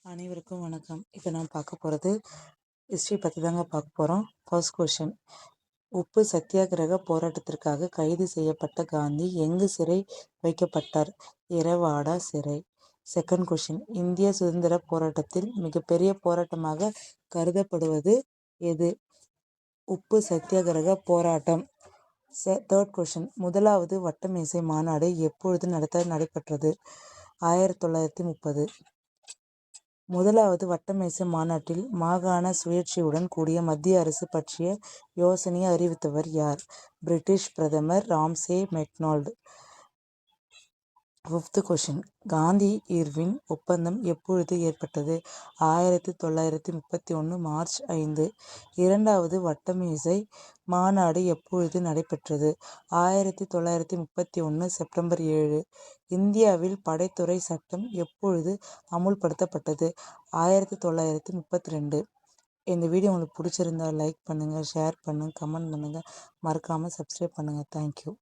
அனைவருக்கும் வணக்கம். இப்போ நான் பார்க்க போகிறது ஹிஸ்ட்ரி பற்றி தாங்க பார்க்க போகிறோம். ஃபர்ஸ்ட் கொஷின், உப்பு சத்தியாகிரக போராட்டத்திற்காக கைது செய்யப்பட்ட காந்தி எங்கு சிறை வைக்கப்பட்டார்? எரவாடா சிறை. செகண்ட் கொஷின், இந்திய சுதந்திர போராட்டத்தில் மிகப்பெரிய போராட்டமாக கருதப்படுவது எது? உப்பு சத்தியாகிரக போராட்டம். தேர்ட் கொஷின், முதலாவது வட்டமேசை மாநாடு எப்பொழுது நடைபெற்றது? 1930. முதலாவது வட்டமேசை மாநாட்டில் மாகாண சுயாட்சியுடன் கூடிய மத்திய அரசு பற்றிய யோசனையை அறிவித்தவர் யார்? பிரிட்டிஷ் பிரதமர் Ramsay MacDonald. Fifth question, Gandhi Irwin ஒப்பந்தம் எப்பொழுது ஏற்பட்டது? 1931 மார்ச் 5. இரண்டாவது வட்டமேசை மாநாடு எப்பொழுது நடைபெற்றது? 1931 செப்டம்பர் 7. இந்தியாவில் படைத்துறை சட்டம் எப்பொழுது அமுல்படுத்தப்பட்டது? 1932. இந்த வீடியோ உங்களுக்கு பிடிச்சிருந்தா லைக் பண்ணுங்கள், ஷேர் பண்ணுங்கள், கமெண்ட் பண்ணுங்கள், மறக்காமல் சப்ஸ்கிரைப் பண்ணுங்கள். தேங்க்யூ.